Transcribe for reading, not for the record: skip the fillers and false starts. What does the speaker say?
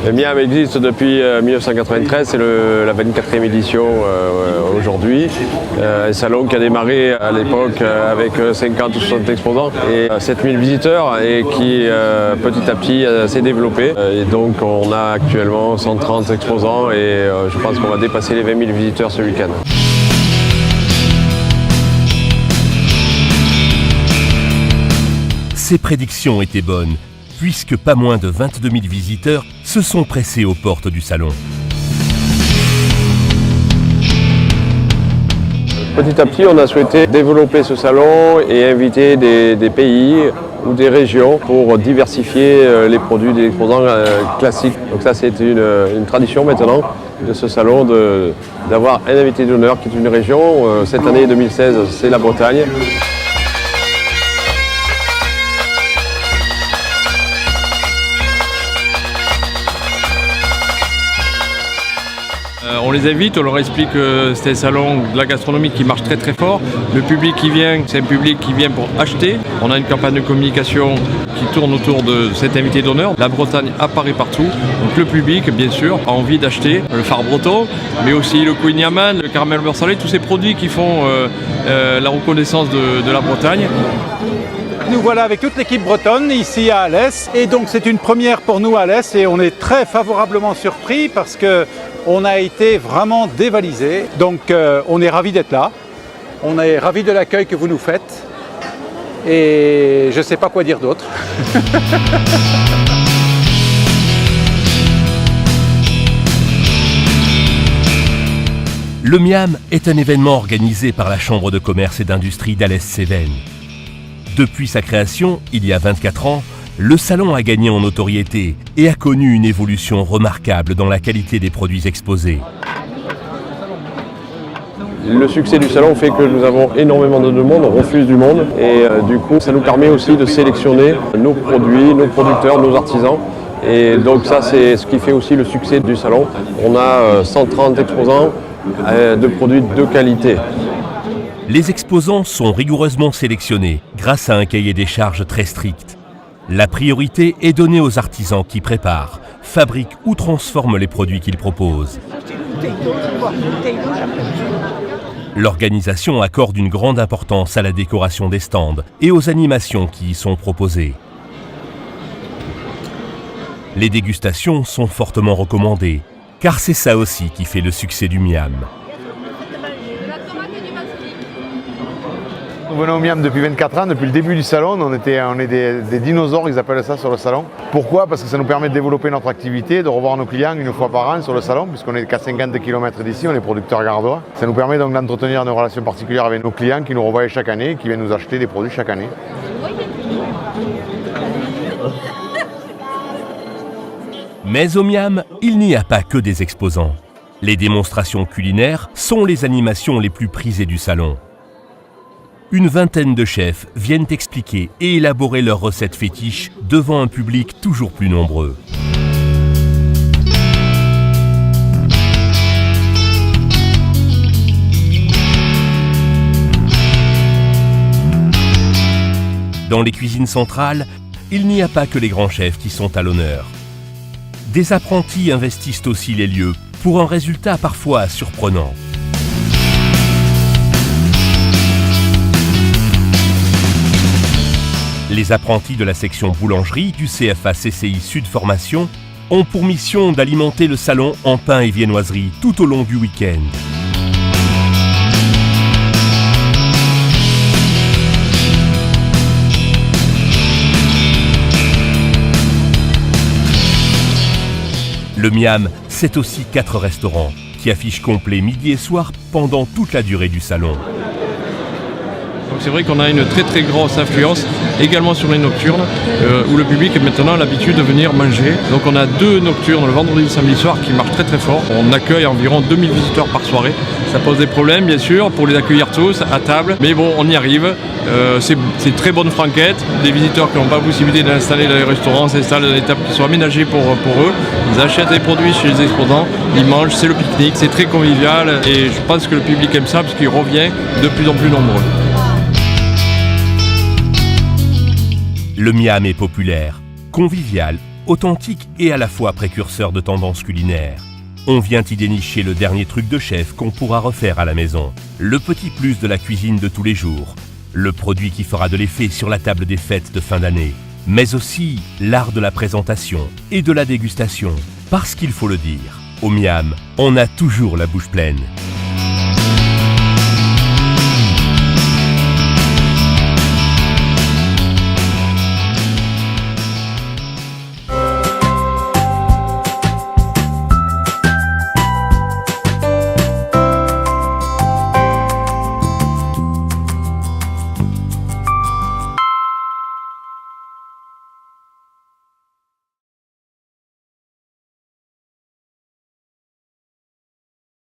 Le Miam existe depuis 1993, c'est la 24e édition aujourd'hui. Un salon qui a démarré à l'époque avec 50 ou 60 exposants et 7000 visiteurs et qui petit à petit s'est développé. Et donc on a actuellement 130 exposants et je pense qu'on va dépasser les 20 000 visiteurs ce week-end. Ses prédictions étaient bonnes, puisque pas moins de 22 000 visiteurs se sont pressés aux portes du salon. Petit à petit, on a souhaité développer ce salon et inviter des pays ou des régions pour diversifier les produits des exposants classiques. Donc ça, c'est une tradition maintenant de ce salon d'avoir un invité d'honneur qui est une région. Cette année 2016, c'est la Bretagne. On les invite, on leur explique que c'est un salon de la gastronomie qui marche très très fort. Le public qui vient, c'est un public qui vient pour acheter. On a une campagne de communication qui tourne autour de cet invité d'honneur. La Bretagne apparaît partout. Donc le public, bien sûr, a envie d'acheter le phare breton, mais aussi le Queen Yaman, le caramel beurre salé, tous ces produits qui font la reconnaissance de la Bretagne. Nous voilà avec toute l'équipe bretonne ici à Alès et donc c'est une première pour nous à Alès et on est très favorablement surpris parce qu'on a été vraiment dévalisé. Donc on est ravis d'être là, on est ravis de l'accueil que vous nous faites et je ne sais pas quoi dire d'autre. Le Miam est un événement organisé par la Chambre de commerce et d'industrie d'Alès-Cévennes. Depuis sa création, il y a 24 ans, le salon a gagné en notoriété et a connu une évolution remarquable dans la qualité des produits exposés. Le succès du salon fait que nous avons énormément de demandes, on refuse du monde et du coup ça nous permet aussi de sélectionner nos produits, nos producteurs, nos artisans. Et donc ça c'est ce qui fait aussi le succès du salon. On a 130 exposants de produits de qualité. Les exposants sont rigoureusement sélectionnés grâce à un cahier des charges très strict. La priorité est donnée aux artisans qui préparent, fabriquent ou transforment les produits qu'ils proposent. L'organisation accorde une grande importance à la décoration des stands et aux animations qui y sont proposées. Les dégustations sont fortement recommandées, car c'est ça aussi qui fait le succès du Miam. Nous venons au Miam depuis 24 ans, depuis le début du salon. On est des dinosaures, ils appellent ça, sur le salon. Pourquoi? Parce que ça nous permet de développer notre activité, de revoir nos clients une fois par an sur le salon, puisqu'on est qu'à 50 km d'ici, on est producteurs gardois. Ça nous permet donc d'entretenir nos relations particulières avec nos clients qui nous revoient chaque année et qui viennent nous acheter des produits chaque année. Mais au Miam, il n'y a pas que des exposants. Les démonstrations culinaires sont les animations les plus prisées du salon. Une vingtaine de chefs viennent expliquer et élaborer leurs recettes fétiches devant un public toujours plus nombreux. Dans les cuisines centrales, il n'y a pas que les grands chefs qui sont à l'honneur. Des apprentis investissent aussi les lieux pour un résultat parfois surprenant. Les apprentis de la section boulangerie du CFA CCI Sud Formation ont pour mission d'alimenter le salon en pain et viennoiserie tout au long du week-end. Le Miam, c'est aussi 4 restaurants qui affichent complet midi et soir pendant toute la durée du salon. Donc c'est vrai qu'on a une très très grosse influence également sur les nocturnes où le public a maintenant l'habitude de venir manger. Donc on a 2 nocturnes le vendredi et le samedi soir qui marchent très très fort. On accueille environ 2000 visiteurs par soirée. Ça pose des problèmes bien sûr pour les accueillir tous à table, mais bon on y arrive. C'est très bonne franquette. Les visiteurs qui n'ont pas possibilité d'installer dans les restaurants s'installent dans des tables qui sont aménagées pour eux. Ils achètent des produits chez les exposants, ils mangent, c'est le pique-nique, c'est très convivial et je pense que le public aime ça parce qu'il revient de plus en plus nombreux. Le Miam est populaire, convivial authentique et à la fois précurseur de tendances culinaires. On vient y dénicher le dernier truc de chef qu'on pourra refaire à la maison. Le petit plus de la cuisine de tous les jours. Le produit qui fera de l'effet sur la table des fêtes de fin d'année. Mais aussi l'art de la présentation et de la dégustation. Parce qu'il faut le dire, au Miam, on a toujours la bouche pleine.